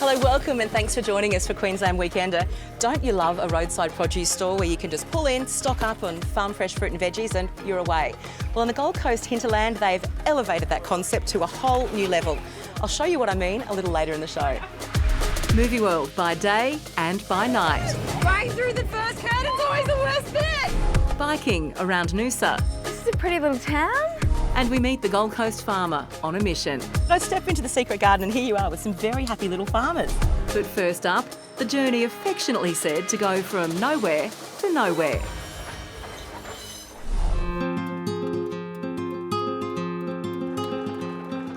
Hello, welcome and thanks for joining us for Queensland Weekender. Don't you love a roadside produce store where you can just pull in, stock up on farm fresh fruit and veggies and you're away? Well, on the Gold Coast hinterland, they've elevated that concept to a whole new level. I'll show you what I mean a little later in the show. Movie world by day and by night. Going through the first curtain's always the worst bit. Biking around Noosa. This is a pretty little town. And we meet the Gold Coast farmer on a mission. I step into the secret garden and here you are with some very happy little farmers. But first up, the journey affectionately said to go from nowhere to nowhere.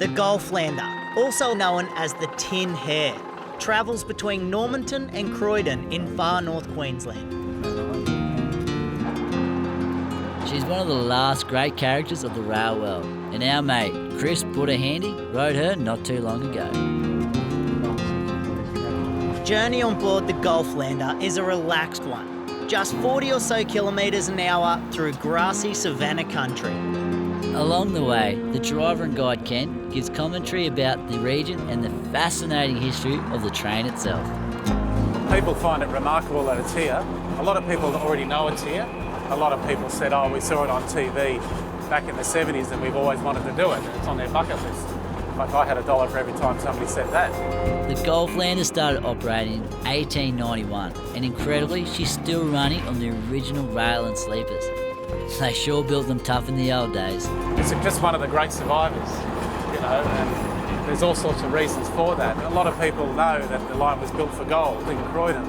The Golflander, also known as the Tin Hare, travels between Normanton and Croydon in far north Queensland. She's one of the last great characters of the rail world, and our mate, Chris Handy, rode her not too long ago. Journey on board the Golflander is a relaxed one, just 40 or so kilometres an hour through grassy savannah country. Along the way, the driver and guide Ken gives commentary about the region and the fascinating history of the train itself. People find it remarkable that it's here. A lot of people already know it's here. A lot of people said, oh, we saw it on TV back in the 70s and we've always wanted to do it. It's on their bucket list. Like I had $1 for every time somebody said that. The Golflander started operating in 1891 and incredibly, she's still running on the original rail and sleepers. They sure built them tough in the old days. It's just one of the great survivors, you know, and there's all sorts of reasons for that. A lot of people know that the line was built for gold in Croydon,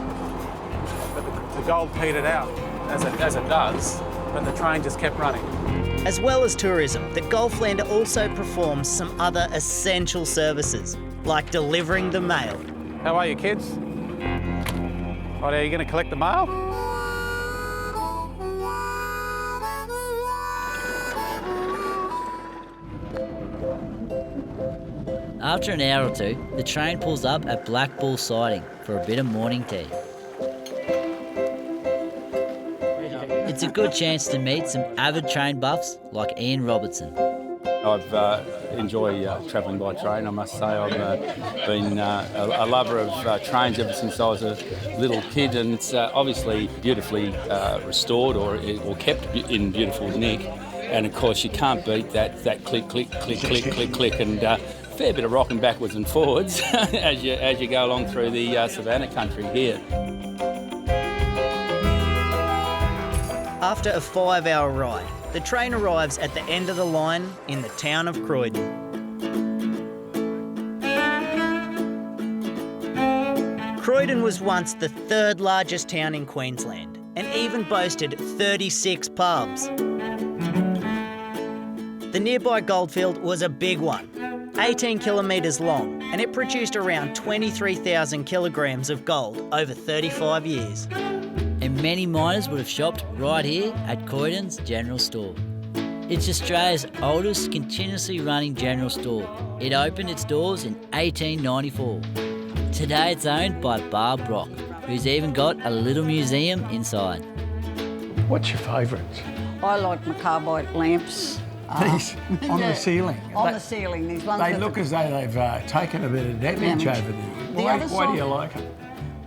but the gold petered out. As it does, but the train just kept running. As well as tourism, the Golflander also performs some other essential services, like delivering the mail. How are you, kids? Right, are you going to collect the mail? After an hour or two, the train pulls up at Black Bull siding for a bit of morning tea. It's a good chance to meet some avid train buffs like Ian Robertson. I've enjoyed travelling by train, I must say. I've been a lover of trains ever since I was a little kid, and it's obviously beautifully restored or kept in beautiful nick. And of course you can't beat that click, click, click, click, click, click, and a fair bit of rocking backwards and forwards as you go along through the savannah country here. After a 5-hour ride, the train arrives at the end of the line in the town of Croydon. Croydon was once the third largest town in Queensland and even boasted 36 pubs. The nearby goldfield was a big one, 18 kilometres long, and it produced around 23,000 kilograms of gold over 35 years. And many miners would have shopped right here at Croydon's General Store. It's Australia's oldest continuously running general store. It opened its doors in 1894. Today it's owned by Barb Brock, who's even got a little museum inside. What's your favourite? I like my carbide lamps. These on the ceiling? On the ceiling. These ones they look as though they've taken a bit of damage over there. Why do you like them?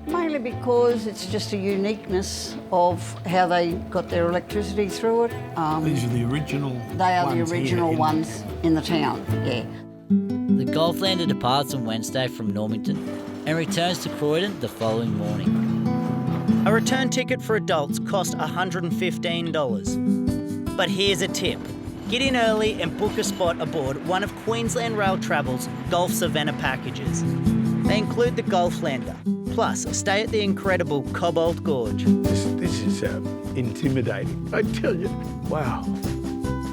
Mainly because it's just a uniqueness of how they got their electricity through it. These are the original ones. They are the original ones in the town, yeah. The Golflander departs on Wednesday from Normanton and returns to Croydon the following morning. A return ticket for adults cost $115. But here's a tip. Get in early and book a spot aboard one of Queensland Rail Travel's Golf Savannah packages. They include the Golflander, plus stay at the incredible Cobalt Gorge. This is intimidating, I tell you. Wow.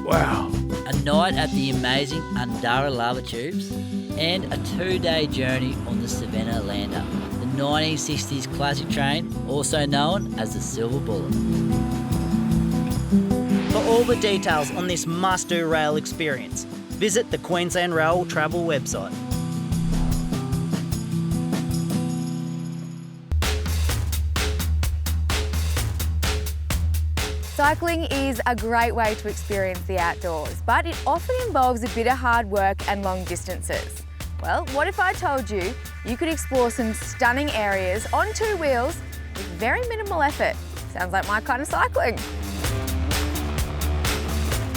Wow. A night at the amazing Undara lava tubes and a 2-day journey on the Savannah Lander, the 1960s classic train, also known as the Silver Bullet. For all the details on this must-do rail experience, visit the Queensland Rail Travel website. Cycling is a great way to experience the outdoors, but it often involves a bit of hard work and long distances. Well, what if I told you you could explore some stunning areas on 2 wheels with very minimal effort? Sounds like my kind of cycling.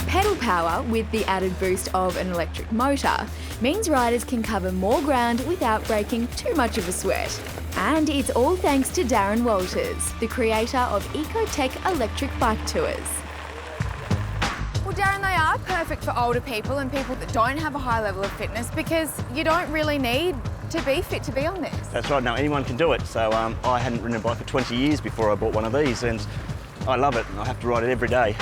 Pedal power with the added boost of an electric motor means riders can cover more ground without breaking too much of a sweat. And it's all thanks to Darren Walters, the creator of Ecotech Electric Bike Tours. Well, Darren, they are perfect for older people and people that don't have a high level of fitness because you don't really need to be fit to be on this. That's right, now anyone can do it. So I hadn't ridden a bike for 20 years before I bought one of these, and I love it. I have to ride it every day.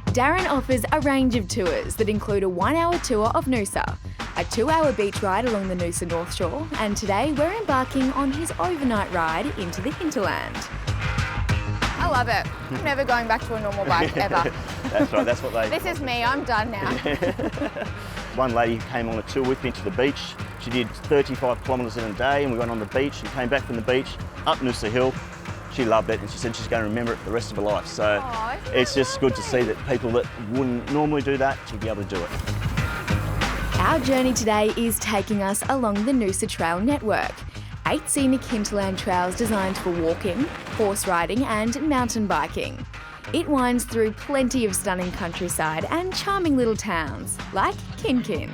Darren offers a range of tours that include a 1-hour tour of Noosa, a 2-hour beach ride along the Noosa North Shore, and today we're embarking on his overnight ride into the hinterland. I love it. I'm never going back to a normal bike, ever. That's right, that's what they... This is me, I'm done now. One lady came on a tour with me to the beach. She did 35 kilometres in a day, and we went on the beach and came back from the beach, up Noosa Hill. She loved it, and she said she's going to remember it for the rest of her life. So it's just good to see that people that wouldn't normally do that should be able to do it. Our journey today is taking us along the Noosa Trail Network. 8 scenic hinterland trails designed for walking, horse riding and mountain biking. It winds through plenty of stunning countryside and charming little towns, like Kinkin.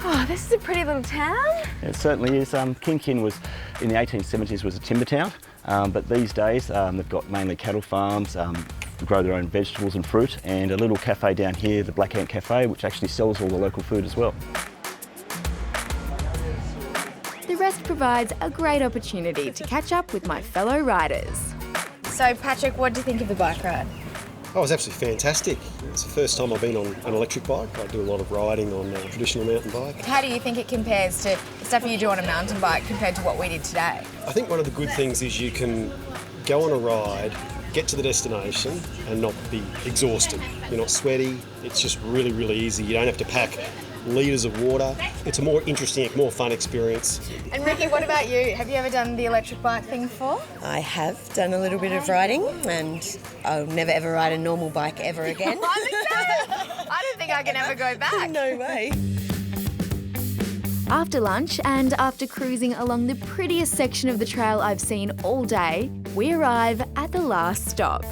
Oh, this is a pretty little town. It certainly is. Kinkin was, in the 1870s, was a timber town, but these days they've got mainly cattle farms, grow their own vegetables and fruit, and a little cafe down here, the Black Ant Cafe, which actually sells all the local food as well. The rest provides a great opportunity to catch up with my fellow riders. So, Patrick, what do you think of the bike ride? Oh, it was absolutely fantastic. It's the first time I've been on an electric bike. I do a lot of riding on a traditional mountain bike. How do you think it compares to stuff you do on a mountain bike compared to what we did today? I think one of the good things is you can go on a ride, get to the destination and not be exhausted. You're not sweaty. It's just really, really easy. You don't have to pack litres of water. It's a more interesting, more fun experience. And Ricky, what about you? Have you ever done the electric bike thing before? I have done a little bit of riding, and I'll never ever ride a normal bike ever again. I don't think I can ever go back. No way. After lunch and after cruising along the prettiest section of the trail I've seen all day, we arrive at the last stop.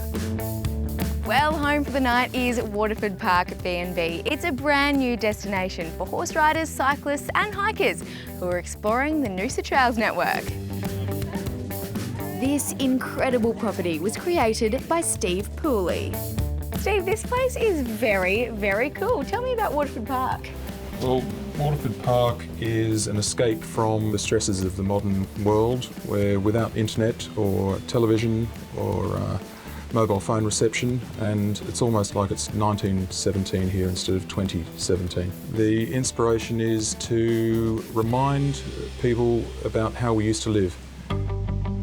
Well, home for the night is Waterford Park B&B. It's a brand new destination for horse riders, cyclists and hikers who are exploring the Noosa Trails network. This incredible property was created by Steve Pooley. Steve, this place is very, very cool. Tell me about Waterford Park. Well, Waterford Park is an escape from the stresses of the modern world, where without internet or television or mobile phone reception, and it's almost like it's 1917 here instead of 2017. The inspiration is to remind people about how we used to live.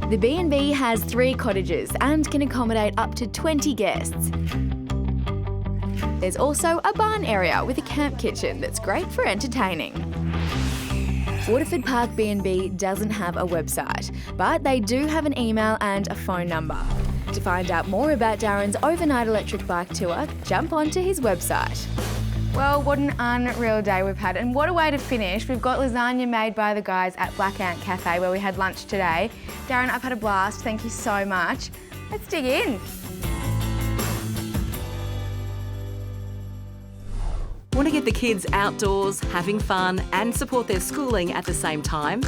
The B&B has 3 cottages and can accommodate up to 20 guests. There's also a barn area with a camp kitchen that's great for entertaining. Waterford Park B&B doesn't have a website, but they do have an email and a phone number. To find out more about Darren's overnight electric bike tour, jump onto his website. Well, what an unreal day we've had, and what a way to finish. We've got lasagna made by the guys at Black Ant Cafe where we had lunch today. Darren, I've had a blast. Thank you so much. Let's dig in. Want to get the kids outdoors, having fun and support their schooling at the same time?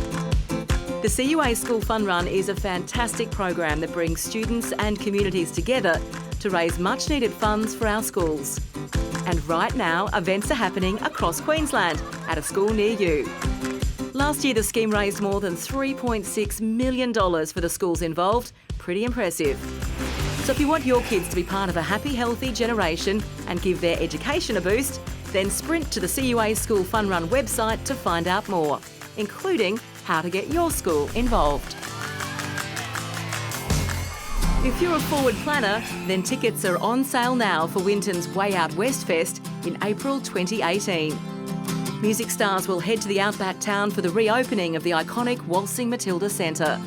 The CUA School Fun Run is a fantastic program that brings students and communities together to raise much needed funds for our schools. And right now, events are happening across Queensland at a school near you. Last year, the scheme raised more than $3.6 million for the schools involved. Pretty impressive. So if you want your kids to be part of a happy, healthy generation and give their education a boost, then sprint to the CUA School Fun Run website to find out more, including how to get your school involved. If you're a forward planner, then tickets are on sale now for Winton's Way Out West Fest in April 2018. Music stars will head to the outback town for the reopening of the iconic Waltzing Matilda Centre.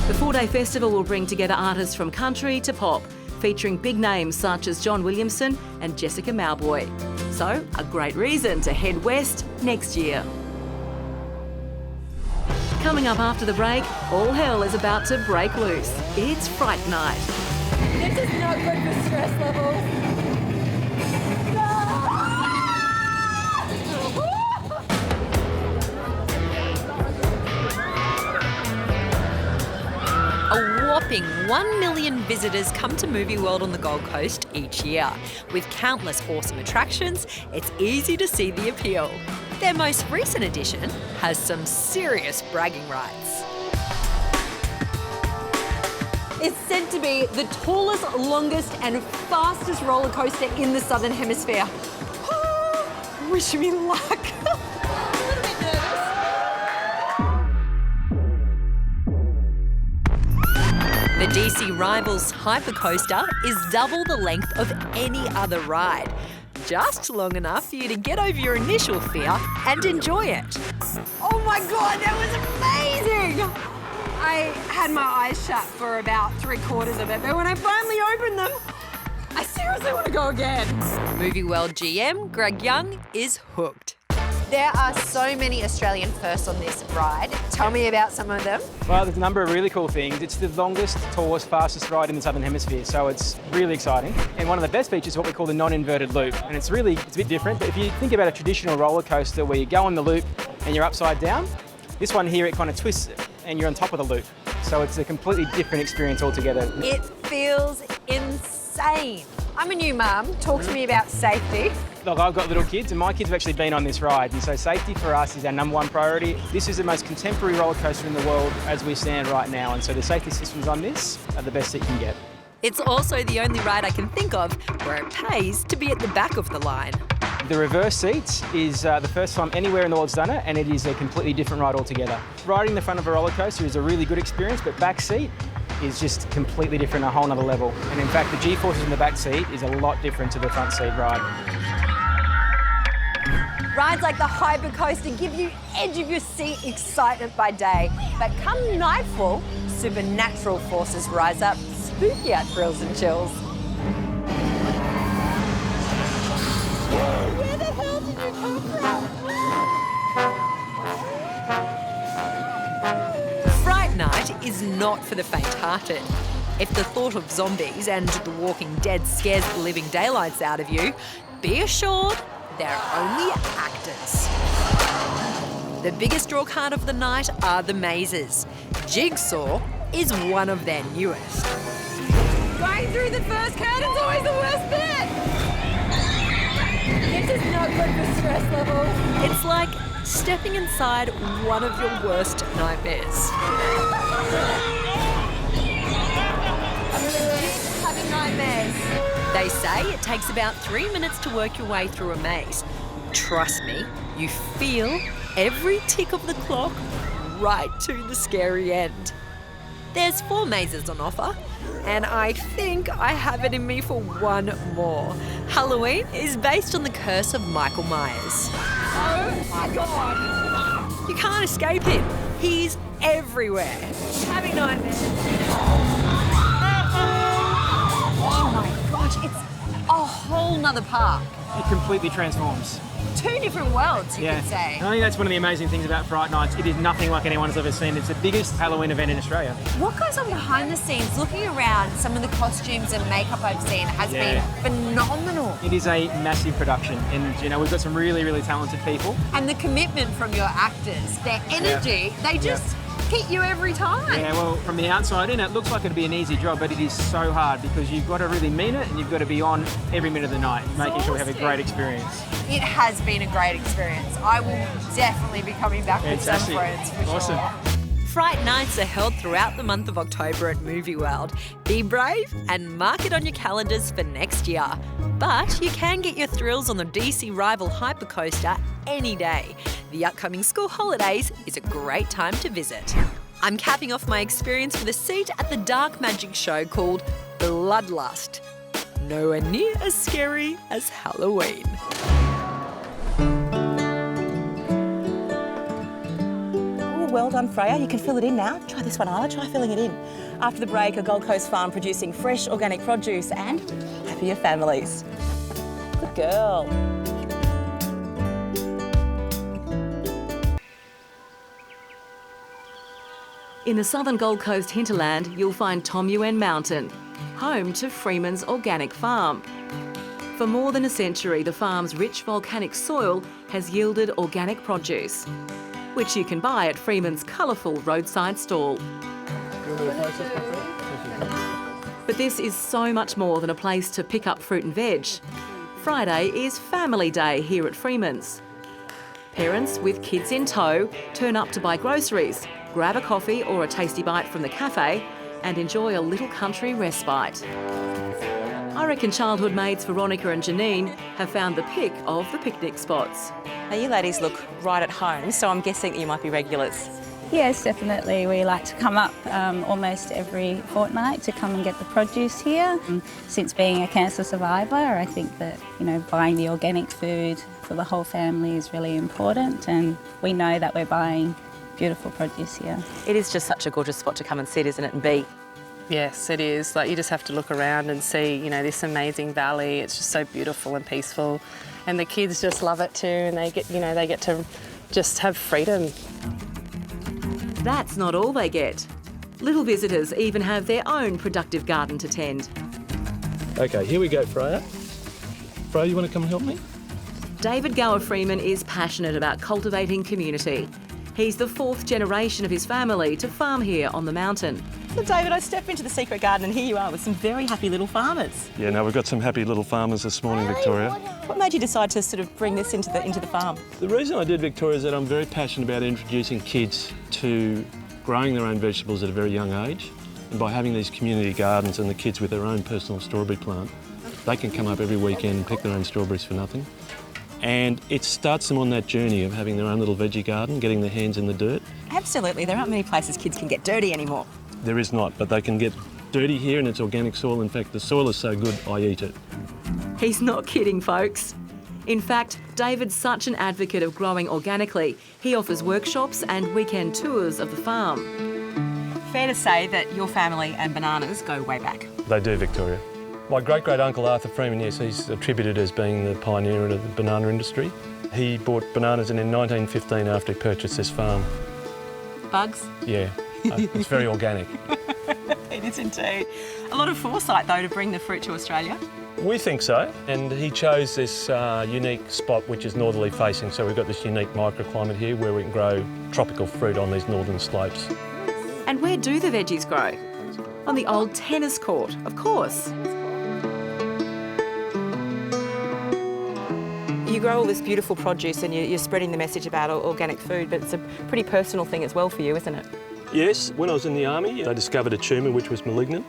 The 4-day festival will bring together artists from country to pop, featuring big names such as John Williamson and Jessica Mauboy. So, a great reason to head west next year. Coming up after the break, all hell is about to break loose. It's Fright Night. This is not good for stress levels. A whopping 1 million visitors come to Movie World on the Gold Coast each year. With countless awesome attractions, it's easy to see the appeal. Their most recent edition has some serious bragging rights. It's said to be the tallest, longest and fastest roller coaster in the Southern Hemisphere. Wish me luck. The DC Rivals Hypercoaster is double the length of any other ride. Just long enough for you to get over your initial fear and enjoy it. Oh my God, that was amazing! I had my eyes shut for about 3/4 of it, but when I finally opened them, I seriously want to go again. Movie World GM Greg Young is hooked. There are so many Australian firsts on this ride. Tell me about some of them. Well, there's a number of really cool things. It's the longest, tallest, fastest ride in the Southern Hemisphere, so it's really exciting. And one of the best features is what we call the non-inverted loop. And it's a bit different, but if you think about a traditional roller coaster where you go on the loop and you're upside down, this one here, it kind of twists and you're on top of the loop. So it's a completely different experience altogether. It feels insane. I'm a new mum. Talk to me about safety. Look, I've got little kids and my kids have actually been on this ride, and so safety for us is our #1 priority. This is the most contemporary roller coaster in the world as we stand right now, and so the safety systems on this are the best that you can get. It's also the only ride I can think of where it pays to be at the back of the line. The reverse seats is the first time anywhere in the world's done it, and it is a completely different ride altogether. Riding the front of a roller coaster is a really good experience, but back seat is just completely different, a whole nother level. And in fact, the G-forces in the back seat is a lot different to the front seat ride. Rides like the Hypercoaster give you edge of your seat excitement by day, but come nightfall, supernatural forces rise up, spookier thrills and chills. Where the hell did you come from? Fright Night is not for the faint-hearted. If the thought of zombies and The Walking Dead scares the living daylights out of you, be assured they're only actors. The biggest draw card of the night are the mazes. Jigsaw is one of their newest. Going through the first curtain's always the worst bit. This is not good for stress levels. It's like stepping inside one of your worst nightmares. Having nightmares. They say it takes about 3 minutes to work your way through a maze. Trust me, you feel every tick of the clock right to the scary end. There's 4 mazes on offer, and I think I have it in me for one more. Halloween is based on the curse of Michael Myers. Oh my God. You can't escape him. He's everywhere. Having nightmares. Oh my gosh, it's a whole nother park. It completely transforms. 2 different worlds, you could say. I think that's one of the amazing things about Fright Nights. It is nothing like anyone has ever seen. It's the biggest Halloween event in Australia. What goes on behind the scenes? Looking around, some of the costumes and makeup I've seen has been phenomenal. It is a massive production, and you know we've got some really, really talented people. And the commitment from your actors, their energy, they just hit you every time. Yeah, well, from the outside in, it looks like it'd be an easy job, but it is so hard because you've got to really mean it and you've got to be on every minute of the night, making sure we have a great experience. It has been a great experience. I will definitely be coming back with some friends for awesome. sure. Fright Nights are held throughout the month of October at Movie World. Be brave and mark it on your calendars for next year. But you can get your thrills on the DC Rival Hypercoaster any day. The upcoming school holidays is a great time to visit. I'm capping off my experience with a seat at the dark magic show called Bloodlust. Nowhere near as scary as Halloween. Well done, Freya. You can fill it in now. Try this one, Isla. Try filling it in. After the break, a Gold Coast farm producing fresh organic produce and happier families. Good girl. In the southern Gold Coast hinterland, you'll find Tom Yuen Mountain, home to Freeman's Organic Farm. For more than a century, the farm's rich volcanic soil has yielded organic produce, which you can buy at Freeman's colourful roadside stall. But this is so much more than a place to pick up fruit and veg. Friday is Family Day here at Freeman's. Parents with kids in tow turn up to buy groceries, grab a coffee or a tasty bite from the cafe and enjoy a little country respite. I reckon childhood mates Veronica and Janine have found the pick of the picnic spots. Now you ladies look right at home, so I'm guessing that you might be regulars. Yes, definitely. We like to come up almost every fortnight to come and get the produce here. And since being a cancer survivor, I think that, buying the organic food for the whole family is really important, and we know that we're buying beautiful produce here. It is just such a gorgeous spot to come and sit, isn't it, and be? Yes, it is. Like, you just have to look around and see, this amazing valley. It's just so beautiful and peaceful, and the kids just love it too, and they get to just have freedom. That's not all they get. Little visitors even have their own productive garden to tend. Okay, here we go, Freya. Freya, you want to come and help me? David Gower Freeman is passionate about cultivating community. He's the fourth generation of his family to farm here on the mountain. Well, David, I stepped into the secret garden and here you are with some very happy little farmers. Yeah, no, we've got some happy little farmers this morning, Victoria. What made you decide to sort of bring this into the farm? The reason I did, Victoria, is that I'm very passionate about introducing kids to growing their own vegetables at a very young age. And by having these community gardens and the kids with their own personal strawberry plant, they can come up every weekend and pick their own strawberries for nothing. And it starts them on that journey of having their own little veggie garden, getting their hands in the dirt. Absolutely, there aren't many places kids can get dirty anymore. There is not, but they can get dirty here and it's organic soil. In fact, the soil is so good, I eat it. He's not kidding, folks. In fact, David's such an advocate of growing organically, he offers workshops and weekend tours of the farm. Fair to say that your family and bananas go way back. They do, Victoria. My great-great-uncle Arthur Freeman, yes, he's attributed as being the pioneer of the banana industry. He bought bananas in 1915 after he purchased this farm. Bugs? Yeah, it's very organic. It is indeed. A lot of foresight, though, to bring the fruit to Australia. We think so, and he chose this unique spot which is northerly facing, so we've got this unique microclimate here where we can grow tropical fruit on these northern slopes. And where do the veggies grow? On the old tennis court, of course. You grow all this beautiful produce and you're spreading the message about organic food, but it's a pretty personal thing as well for you, isn't it? Yes, when I was in the army, they discovered a tumour which was malignant,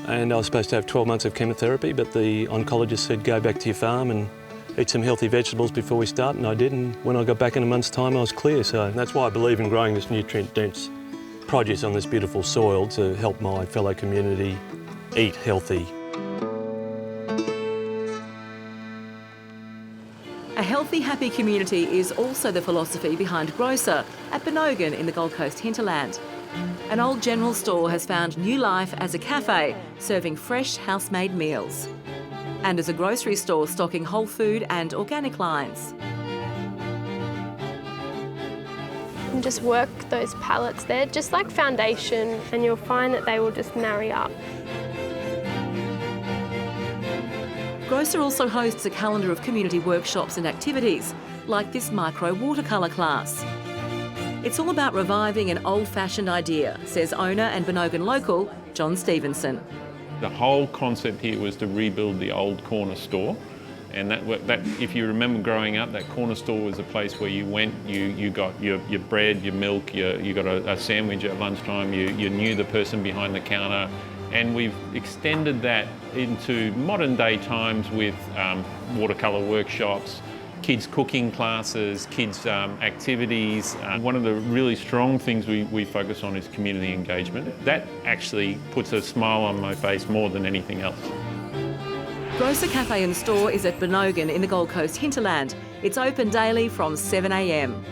and I was supposed to have 12 months of chemotherapy, but the oncologist said, go back to your farm and eat some healthy vegetables before we start, and I did, and when I got back in a month's time, I was clear. So that's why I believe in growing this nutrient-dense produce on this beautiful soil to help my fellow community eat healthy. A healthy, happy community is also the philosophy behind Grocer at Benogan in the Gold Coast hinterland. An old general store has found new life as a cafe, serving fresh house-made meals. And as a grocery store stocking whole food and organic lines. And just work those pallets there, just like foundation, and you'll find that they will just marry up. Grocer also hosts a calendar of community workshops and activities, like this micro watercolour class. It's all about reviving an old-fashioned idea, says owner and Benogan local, John Stevenson. The whole concept here was to rebuild the old corner store. And that, if you remember growing up, that corner store was a place where you went, you got your bread, your milk, you got a sandwich at lunchtime, you knew the person behind the counter. And we've extended that into modern day times with watercolour workshops, kids cooking classes, kids activities. One of the really strong things we focus on is community engagement. That actually puts a smile on my face more than anything else. Grocer Cafe and Store is at Benogan in the Gold Coast hinterland. It's open daily from 7 a.m.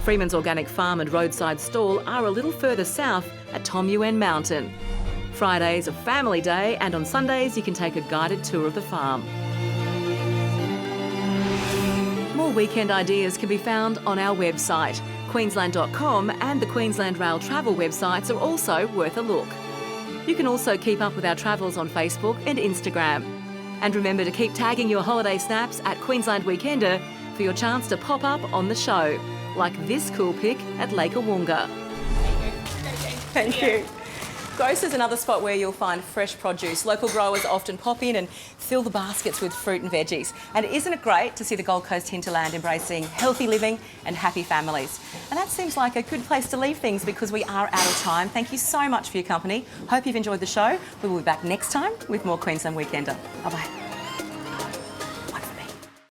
Freeman's Organic Farm and Roadside Stall are a little further south at Tom Yuen Mountain. Friday's a family day, and on Sundays you can take a guided tour of the farm. More weekend ideas can be found on our website, Queensland.com and the Queensland Rail Travel websites are also worth a look. You can also keep up with our travels on Facebook and Instagram. And remember to keep tagging your holiday snaps at Queensland Weekender for your chance to pop up on the show, like this cool pic at Lake Awunga. Thank you. Gross is another spot where you'll find fresh produce. Local growers often pop in and fill the baskets with fruit and veggies. And isn't it great to see the Gold Coast hinterland embracing healthy living and happy families? And that seems like a good place to leave things because we are out of time. Thank you so much for your company. Hope you've enjoyed the show. We will be back next time with more Queensland Weekender. Bye-bye.